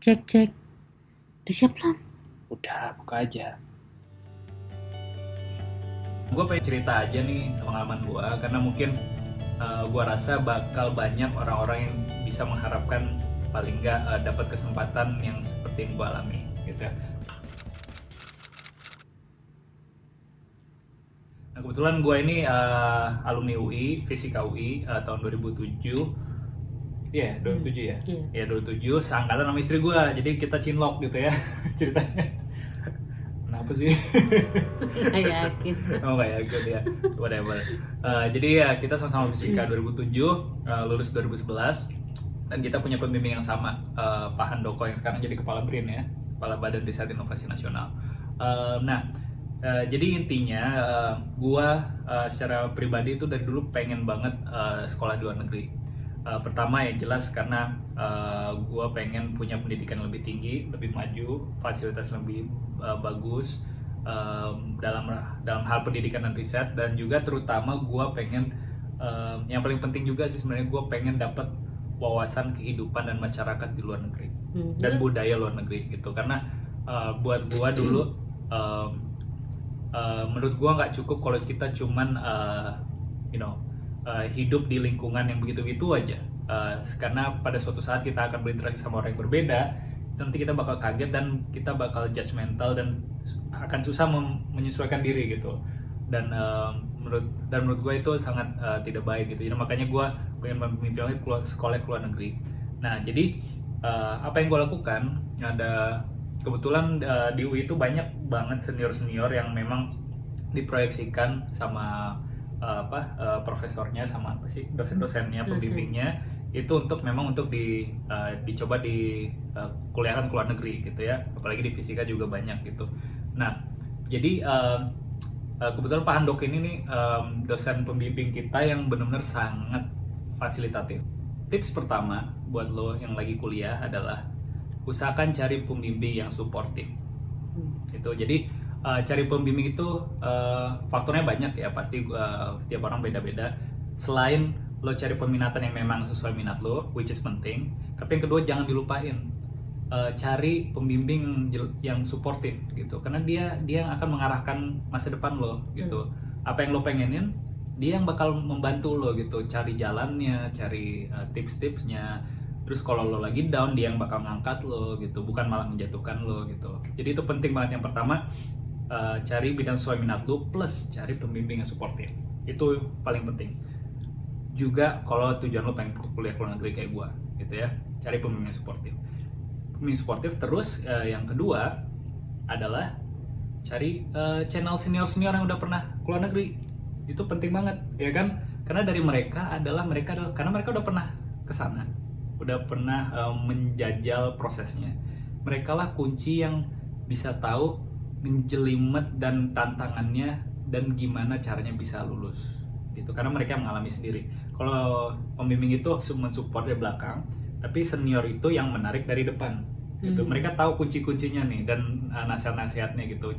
Cek, cek. Udah siap belum? Udah, buka aja. Gue pengen cerita aja nih pengalaman gue, karena mungkin gue rasa bakal banyak orang-orang yang bisa mengharapkan paling nggak dapat kesempatan yang seperti yang gue alami, gitu ya. Nah, kebetulan gue ini alumni UI, Fisika UI tahun 2007. Iya, 2007 ya? Iya, 2007, seangkatan sama istri gue, jadi kita cinlok gitu ya ceritanya. Kenapa sih? Gak yakin. Oh gak yakin ya, whatever. Jadi ya kita sama-sama fisika 2007, lulus 2011. Dan kita punya pembimbing yang sama, Pak Handoko yang sekarang jadi Kepala BRIN ya, Kepala Badan Riset Inovasi Nasional. Jadi intinya gua secara pribadi itu dari dulu pengen banget sekolah di luar negeri. Pertama ya jelas karena gue pengen punya pendidikan lebih tinggi, lebih maju, fasilitas lebih bagus dalam hal pendidikan dan riset, dan juga terutama gue pengen yang paling penting juga sih sebenarnya, gue pengen dapat wawasan kehidupan dan masyarakat di luar negeri dan budaya luar negeri gitu. Karena buat gue dulu menurut gue nggak cukup kalau kita cuman hidup di lingkungan yang begitu-begitu aja, karena pada suatu saat kita akan berinteraksi sama orang yang berbeda, nanti kita bakal kaget dan kita bakal judgmental dan akan susah menyesuaikan diri gitu. Dan menurut gue itu sangat tidak baik gitu. Jadi makanya gue pengen mimpi banget sekolah ke luar negeri. Nah jadi apa yang gue lakukan, ada kebetulan di UI itu banyak banget senior-senior yang memang diproyeksikan sama profesornya, sama dosen-dosennya, pembimbingnya itu untuk dicoba di kuliahkan ke luar negeri gitu ya, apalagi di fisika juga banyak gitu. Nah jadi kebetulan Pak Handok ini nih dosen pembimbing kita yang benar-benar sangat fasilitatif. Tips pertama buat lo yang lagi kuliah adalah usahakan cari pembimbing yang suportif gitu. Jadi cari pembimbing itu faktornya banyak ya, pasti setiap orang beda-beda. Selain lo cari peminatan yang memang sesuai minat lo, which is penting, tapi yang kedua jangan dilupain cari pembimbing yang suportif gitu, karena dia yang akan mengarahkan masa depan lo gitu. Apa yang lo pengenin, dia yang bakal membantu lo gitu, cari jalannya, cari tips-tipsnya. Terus kalau lo lagi down, dia yang bakal ngangkat lo gitu, bukan malah menjatuhkan lo gitu. Jadi itu penting banget. Yang pertama, cari bidang sesuai minat lo, plus cari pembimbing yang suportif. Itu paling penting. Juga kalau tujuan lo pengen kuliah ke luar negeri kayak gue gitu ya, cari pembimbing yang suportif. Pembimbing suportif. Terus yang kedua adalah cari channel senior-senior yang udah pernah ke luar negeri. Itu penting banget ya kan, karena dari mereka karena mereka udah pernah kesana, udah pernah menjajal prosesnya. Mereka lah kunci yang bisa tahu menjelimet dan tantangannya dan gimana caranya bisa lulus gitu, karena mereka mengalami sendiri. Kalau pembimbing itu mensupport dari belakang, tapi senior itu yang menarik dari depan gitu. Mereka tahu kunci-kuncinya nih dan nasihat-nasihatnya gitu,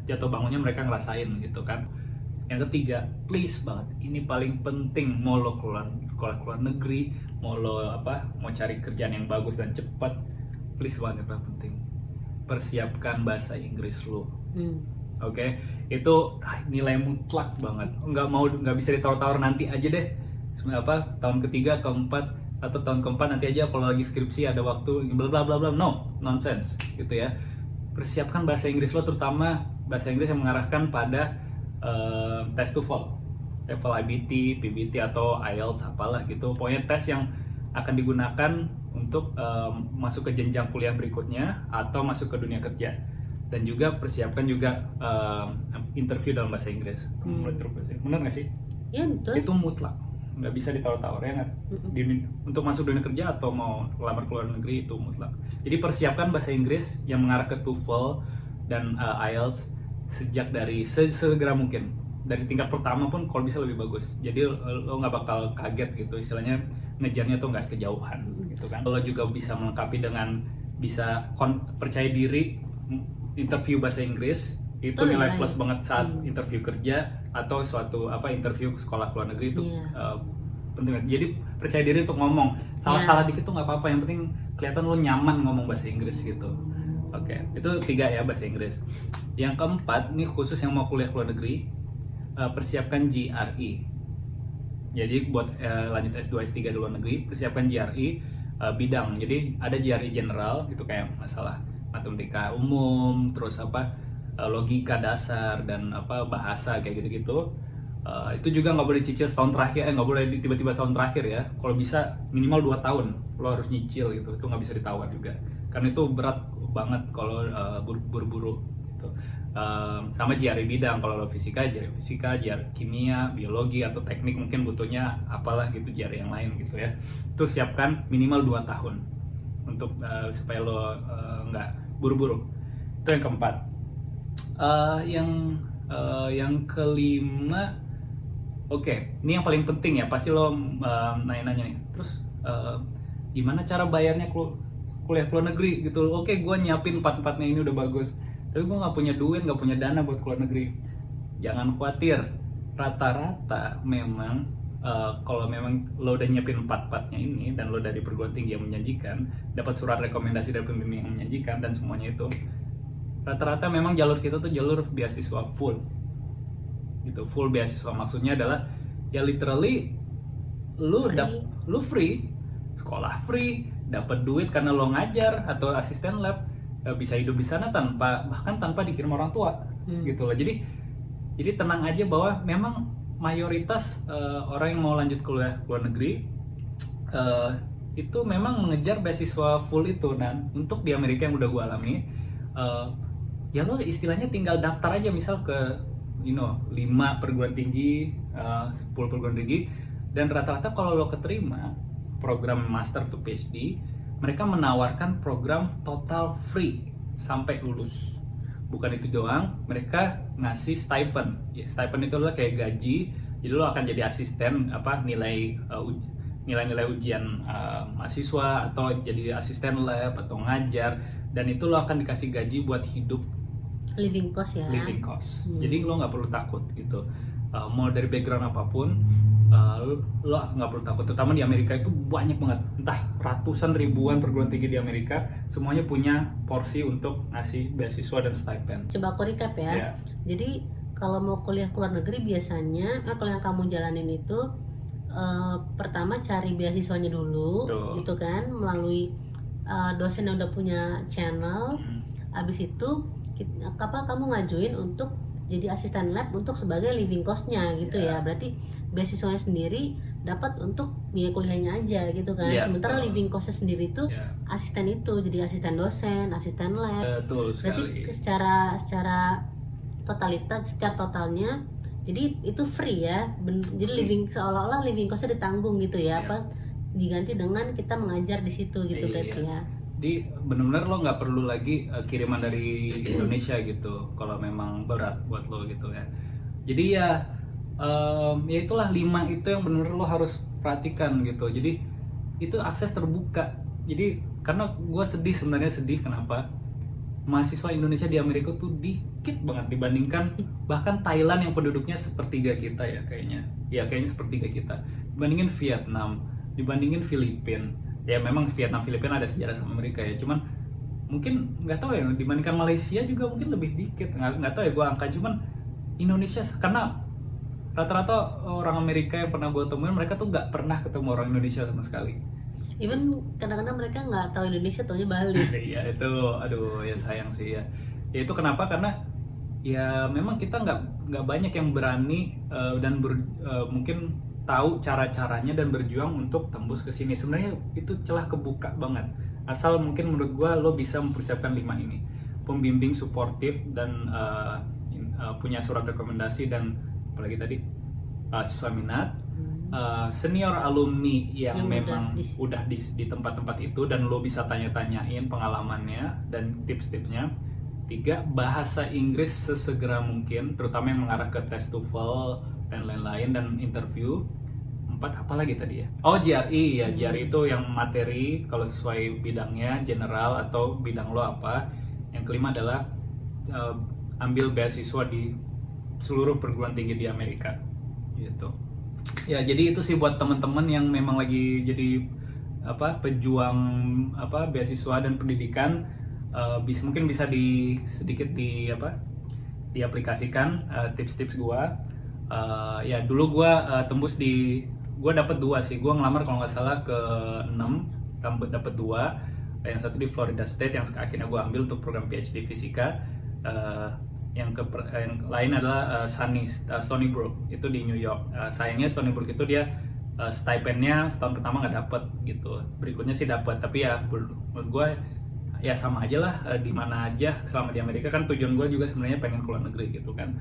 jatuh bangunnya mereka ngerasain gitu kan. Yang ketiga, please banget, ini paling penting, mau lo keluar negeri, mau cari kerjaan yang bagus dan cepat, please banget, yang paling penting, persiapkan bahasa Inggris lo. Oke? Itu nilai mutlak banget. Nggak bisa ditawar-tawar nanti aja deh. Tahun ketiga, keempat, atau tahun keempat nanti aja kalau lagi skripsi ada waktu, bla bla bla bla. No, nonsense gitu ya. Persiapkan bahasa Inggris lo, terutama bahasa Inggris yang mengarahkan pada tes TOEFL, level IBT, PBT atau IELTS apalah gitu. Pokoknya tes yang akan digunakan untuk masuk ke jenjang kuliah berikutnya atau masuk ke dunia kerja. Dan juga persiapkan juga interview dalam bahasa Inggris. Benar nggak sih? Iya betul. Itu mutlak, nggak bisa ditawar-tawar ya nggak? Untuk masuk dunia kerja atau mau lamar ke luar negeri itu mutlak. Jadi persiapkan bahasa Inggris yang mengarah ke TOEFL dan IELTS sejak dari segera mungkin. Dari tingkat pertama pun kalau bisa lebih bagus. Jadi lo nggak bakal kaget gitu, istilahnya ngejarnya tuh nggak kejauhan gitu kan. Lo juga bisa melengkapi dengan bisa percaya diri, interview bahasa Inggris itu nilai plus banget saat interview kerja atau suatu interview ke sekolah luar negeri itu penting banget. Jadi percaya diri untuk ngomong, salah-salah dikit tuh nggak apa-apa, yang penting kelihatan lo nyaman ngomong bahasa Inggris gitu. Oke, itu 3 ya bahasa Inggris. Yang keempat, nih khusus yang mau kuliah ke luar negeri, persiapkan GRE. Jadi buat lanjut S2 S3 di luar negeri, persiapkan GRE bidang. Jadi ada GRE general, itu kayak masalah matematika umum, terus logika dasar dan bahasa kayak gitu-gitu. Itu juga nggak boleh cicil setahun terakhir, nggak boleh tiba-tiba setahun terakhir ya. Kalau bisa minimal 2 tahun lo harus nyicil gitu, itu nggak bisa ditawar juga. Karena itu berat banget kalau buru-buru gitu. Sama GRE bidang, kalau lo fisika, GRE kimia, biologi atau teknik mungkin butuhnya apalah gitu GRE yang lain gitu ya. Itu siapkan minimal 2 tahun untuk supaya lo nggak buru-buru. Itu yang keempat. Yang kelima, ini yang paling penting ya, pasti lo nanya-nanya nih. Terus gimana cara bayarnya kuliah ke luar negeri gitu? Gue nyiapin 4-4-nya ini udah bagus, tapi gue nggak punya duit, nggak punya dana buat ke luar negeri. Jangan khawatir, rata-rata memang kalau memang lo udah nyiapin 4-4-nya ini dan lo dari perguruan tinggi yang menjanjikan, dapat surat rekomendasi dari pembimbing yang menjanjikan dan semuanya itu, rata-rata memang jalur kita tuh jalur beasiswa full gitu. Full beasiswa maksudnya adalah ya literally lu free, sekolah free, dapat duit karena lo ngajar atau asisten lab, bisa hidup di sana bahkan tanpa dikirim orang tua gitu loh. Jadi tenang aja bahwa memang mayoritas orang yang mau lanjut kuliah ke luar negeri itu memang mengejar beasiswa full itu. Dan untuk di Amerika yang udah gue alami, ya lo istilahnya tinggal daftar aja misal ke 5 perguruan tinggi, 10 perguruan tinggi, dan rata-rata kalau lo keterima program master to PhD, mereka menawarkan program total free sampai lulus. Bukan itu doang, mereka ngasih stipend. Ya, stipend itu adalah kayak gaji. Jadi lo akan jadi asisten nilai-nilai ujian mahasiswa, atau jadi asisten lab atau ngajar, dan itu lo akan dikasih gaji buat hidup, living cost ya. Living cost. Jadi lo nggak perlu takut gitu. Mau dari background apapun, lo nggak perlu takut. Terutama di Amerika itu banyak banget, entah ratusan ribuan perguruan tinggi di Amerika, semuanya punya porsi untuk ngasih beasiswa dan stipend. Coba aku recap ya. Yeah. Jadi kalau mau kuliah ke luar negeri biasanya, kalau yang kamu jalanin itu pertama cari beasiswanya dulu, gitu kan, melalui dosen yang udah punya channel. Abis itu kamu ngajuin untuk jadi asisten lab untuk sebagai living cost-nya gitu ya. Berarti beasiswanya sendiri dapat untuk biaya kuliahnya aja gitu kan. Sementara living cost-nya sendiri itu asisten itu, jadi asisten dosen, asisten lab. Betul sekali. Berarti secara totalnya jadi itu free ya. Jadi seolah-olah living cost-nya ditanggung gitu ya. Diganti dengan kita mengajar di situ gitu berarti ya. Jadi benar-benar lo nggak perlu lagi kiriman dari Indonesia gitu kalau memang berat buat lo gitu ya. Jadi ya itulah 5 itu yang benar-benar lo harus perhatikan gitu. Jadi itu akses terbuka. Jadi karena gue sebenarnya sedih kenapa mahasiswa Indonesia di Amerika tuh dikit banget dibandingkan bahkan Thailand yang penduduknya sepertiga kita ya kayaknya. Ya kayaknya sepertiga kita. Dibandingin Vietnam, dibandingin Filipina. Ya memang Vietnam, Filipina ada sejarah sama Amerika ya, cuman mungkin nggak tahu ya, dibandingkan Malaysia juga mungkin lebih dikit, nggak tahu ya gue angka. Cuman Indonesia, karena rata-rata orang Amerika yang pernah gue temuin, mereka tuh nggak pernah ketemu orang Indonesia sama sekali. Even kadang-kadang mereka nggak tahu Indonesia, taunya Bali. Iya itu, aduh ya sayang sih ya. Ya itu kenapa, karena ya memang kita nggak banyak yang berani dan mungkin tahu cara-caranya dan berjuang untuk tembus ke sini. Sebenarnya itu celah kebuka banget. Asal mungkin menurut gua lo bisa mempersiapkan 5 ini. Pembimbing suportif dan punya surat rekomendasi, dan apalagi tadi siswa minat, senior alumni yang memang udah di tempat-tempat itu dan lo bisa tanya-tanyain pengalamannya dan tips-tipsnya. 3, bahasa Inggris sesegera mungkin, terutama yang mengarah ke tes TOEFL dan lain-lain dan interview. 4, apa lagi tadi ya? Oh, GRE ya. GRE itu yang materi kalau sesuai bidangnya, general atau bidang lo apa. Yang kelima adalah ambil beasiswa di seluruh perguruan tinggi di Amerika gitu. Ya, jadi itu sih buat teman-teman yang memang lagi jadi pejuang beasiswa dan pendidikan, mungkin bisa sedikit diaplikasikan tips-tips gua. Ya dulu gua tembus gua dapet 2 sih. Gua ngelamar kalau nggak salah ke 6, dapet 2. Yang satu di Florida State yang akhirnya gue ambil untuk program PhD fisika. Yang lain adalah Stony Brook, itu di New York. Sayangnya Stony Brook itu dia stipendnya setahun pertama nggak dapet gitu. Berikutnya sih dapat, tapi ya menurut gue ya sama aja lah, di mana aja selama di Amerika kan. Tujuan gue juga sebenarnya pengen keluar negeri gitu kan.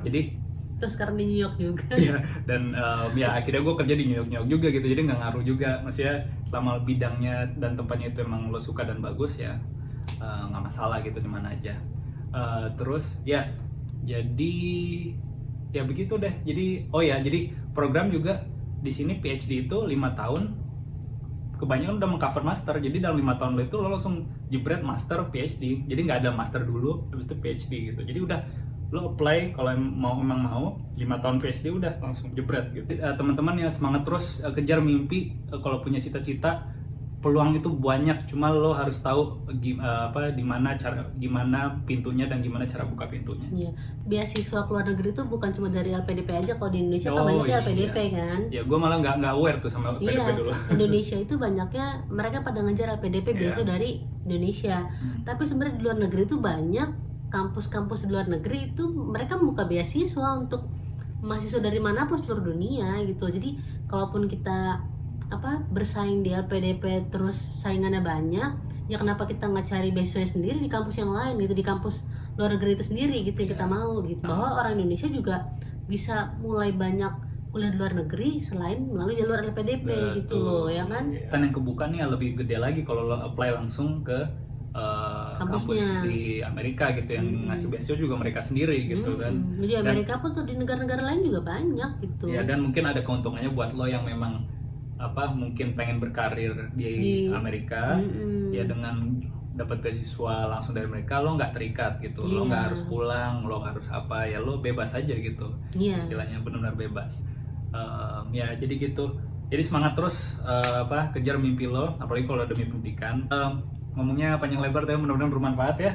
Jadi terus sekarang di New York juga. Iya, dan ya akhirnya gue kerja di New York juga gitu, jadi nggak ngaruh juga. Maksudnya selama bidangnya dan tempatnya itu emang lo suka dan bagus ya nggak masalah gitu di mana aja. Terus ya jadi ya begitu deh. Jadi jadi program juga di sini PhD itu 5 tahun. Kebanyakan udah mengcover master, jadi dalam 5 tahun lo langsung jebret master PhD. Jadi nggak ada master dulu habis itu PhD gitu. Jadi udah lo apply kalau emang mau 5 tahun PhD udah langsung jebret gitu. Teman-teman yang semangat terus kejar mimpi. Kalau punya cita-cita, peluang itu banyak, cuma lo harus tahu gimana pintunya dan gimana cara buka pintunya. Iya. Beasiswa keluar negeri itu bukan cuma dari LPDP aja. Kalau di Indonesia kan banyaknya LPDP kan. Ya gue malah nggak aware tuh sama LPDP dulu. Indonesia itu banyaknya mereka pada ngejar LPDP biasa dari Indonesia. Tapi sebenarnya di luar negeri itu banyak kampus-kampus di luar negeri itu mereka membuka beasiswa untuk mahasiswa dari manapun seluruh dunia gitu. Jadi kalaupun kita bersaing di LPDP terus saingannya banyak, ya kenapa kita nggak cari beasiswa sendiri di kampus yang lain gitu, di kampus luar negeri itu sendiri gitu yang kita mau gitu. Bahwa orang Indonesia juga bisa mulai banyak kuliah di luar negeri selain melalui jalur LPDP gitu loh, ya kan? Dan yang kebuka nih lebih gede lagi kalau lo apply langsung ke kampus di Amerika gitu yang ngasih beasiswa juga mereka sendiri gitu kan. Jadi Amerika pun tuh di negara-negara lain juga banyak gitu. Ya, dan mungkin ada keuntungannya buat lo yang memang mungkin pengen berkarir di Amerika. Ya dengan dapat beasiswa langsung dari mereka lo nggak terikat gitu. Lo nggak harus pulang, lo harus ya lo bebas aja gitu. Istilahnya benar-benar bebas. Ya jadi gitu. Jadi semangat terus kejar mimpi lo, apalagi kalau demi pendidikan. Ngomongnya panjang lebar tapi mudah-mudahan bermanfaat ya.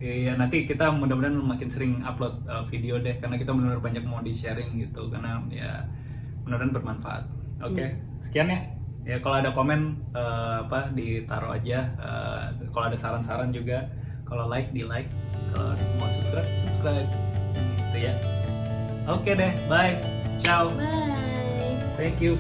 Iya, nanti kita mudah-mudahan makin sering upload video deh, karena kita benar-benar banyak mau di sharing gitu, karena ya mudah-mudahan bermanfaat. Oke. Sekian ya. Ya kalau ada komen ditaruh aja. Kalau ada saran-saran juga, kalau di like, kalau mau subscribe gitu ya. Oke deh, bye. Ciao. Bye. Thank you.